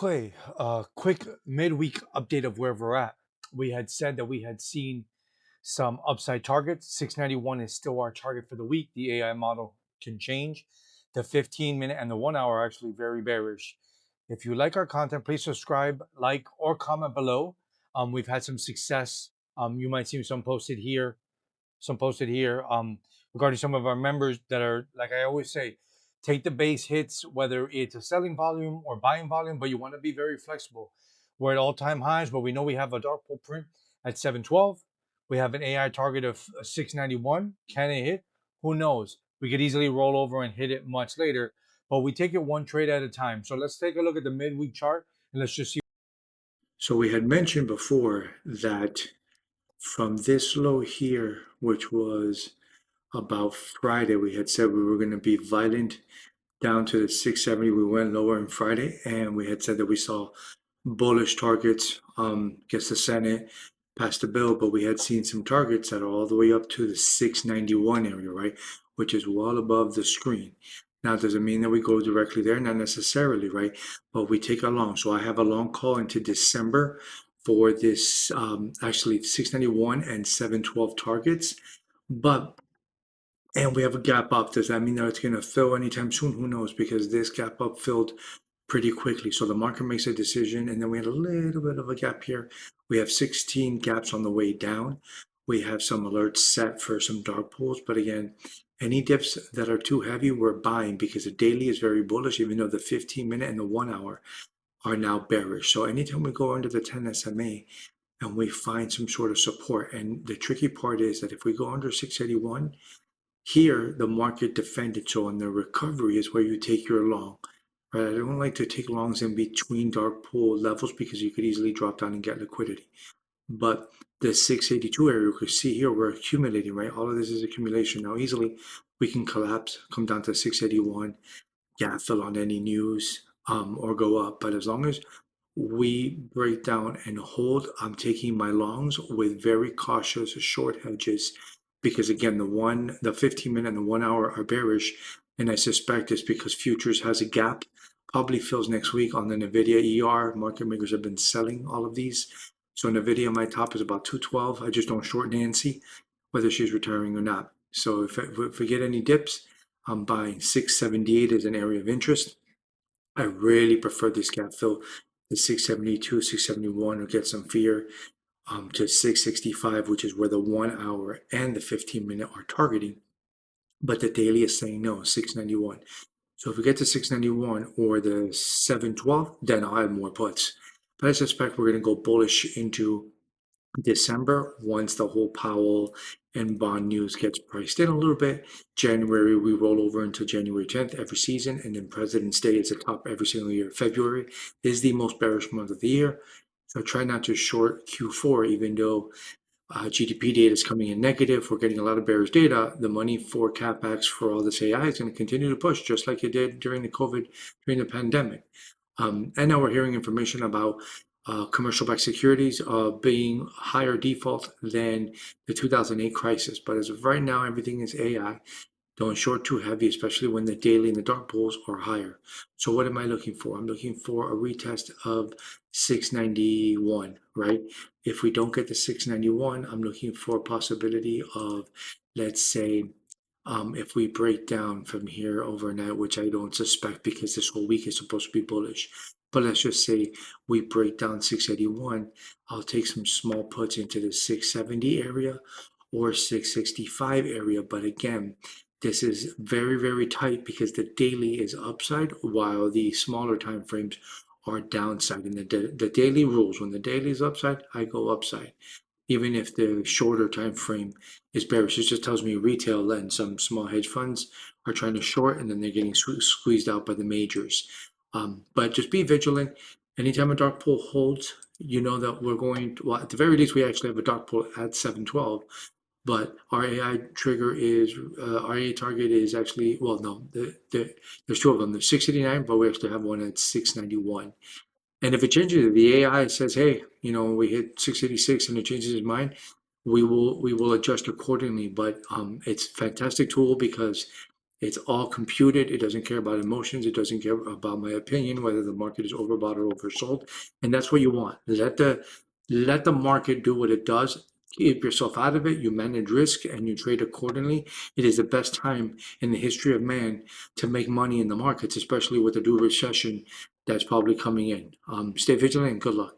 Okay, quick midweek update of where we're at. We had said that we had seen some upside targets. 691 is still our target for the week. The AI model can change. The 15-minute and the 1 hour are actually very bearish. If you like our content, please subscribe, like, or comment below. We've had some success. You might see some posted here regarding some of our members that are, like I always say, take the base hits, whether it's a selling volume or buying volume, but you want to be very flexible. We're at all-time highs, but we know we have a dark pool print at 712. We have an AI target of 691. Can it hit? Who knows? We could easily roll over and hit it much later, but we take it one trade at a time. So let's take a look at the midweek chart and let's just see. So we had mentioned before that from this low here, which was about Friday, we had said we were going to be violent down to the 670. We went lower on Friday, and we had said that we saw bullish targets against the Senate, passed the bill, but we had seen some targets that are all the way up to the 691 area, right? Which is well above the screen. Now, does it mean that we go directly there? Not necessarily, right? But we take a long. So I have a long call into December for this actually 691 and 712 targets. But and we have a gap up. Does that mean that it's going to fill anytime soon? Who knows? Because this gap up filled pretty quickly. So the market makes a decision, and then we had a little bit of a gap here. We have 16 gaps on the way down. We have some alerts set for some dark pools, but again, any dips that are too heavy, we're buying because the daily is very bullish, even though the 15-minute and the 1 hour are now bearish. So anytime we go under the 10 SMA and we find some sort of support, and the tricky part is that if we go under 681, here, the market defended, so on the recovery is where you take your long. Right? I don't like to take longs in between dark pool levels because you could easily drop down and get liquidity. But the 682 area, you can see here, we're accumulating, right? All of this is accumulation. Now, easily we can collapse, come down to 681, gap fill on any news, or go up. But as long as we break down and hold, I'm taking my longs with very cautious short hedges because again, the 15-minute and the 1 hour are bearish, and I suspect it's because futures has a gap. Probably fills next week on the Nvidia ER. Market makers have been selling all of these. So Nvidia, my top is about 212. I just don't short Nancy, whether she's retiring or not. So if we get any dips, I'm buying 678 as an area of interest. I really prefer this gap fill, the 672, 671, or get some fear to 665, which is where the 1 hour and the 15-minute are targeting. But the daily is saying no, 691. So if we get to 691 or the 712, then I'll have more puts. But I suspect we're going to go bullish into December, once the whole Powell and bond news gets priced in a little bit. January, we roll over until January 10th every season, and then President's Day is the top every single year. February is the most bearish month of the year. So try not to short Q4, even though GDP data is coming in negative. We're getting a lot of bearish data. The money for CapEx for all this AI is going to continue to push, just like it did during the pandemic. And now we're hearing information about commercial-backed securities being higher default than the 2008 crisis. But as of right now, everything is AI. Don't short too heavy, especially when the daily and the dark pools are higher. So what am I looking for? I'm looking for a retest of 691, right? If we don't get the 691, I'm looking for a possibility of, let's say, if we break down from here overnight, which I don't suspect because this whole week is supposed to be bullish, but let's just say we break down 681, I'll take some small puts into the 670 area or 665 area. But again, this is very, very tight because the daily is upside while the smaller time frames are downside. And the daily rules, when the daily is upside, I go upside even if the shorter time frame is bearish. It just tells me retail and some small hedge funds are trying to short, and then they're getting squeezed out by the majors. But just be vigilant. Anytime a dark pool holds, you know that we're going to, well, at the very least, we actually have a dark pool at 712. But our AI trigger is, our AI target is actually, well, no, there's two of them. There's 689, but we actually have one at 691. And if it changes, the AI says, "Hey, we hit 686," and it changes his mind, we will adjust accordingly. But it's a fantastic tool because It's all computed. It doesn't care about emotions. It doesn't care about my opinion, whether the market is overbought or oversold. And that's what you want. Let the market do what it does. Keep yourself out of it. You manage risk and you trade accordingly. It is the best time in the history of man to make money in the markets, especially with the new recession that's probably coming in. Stay vigilant and good luck.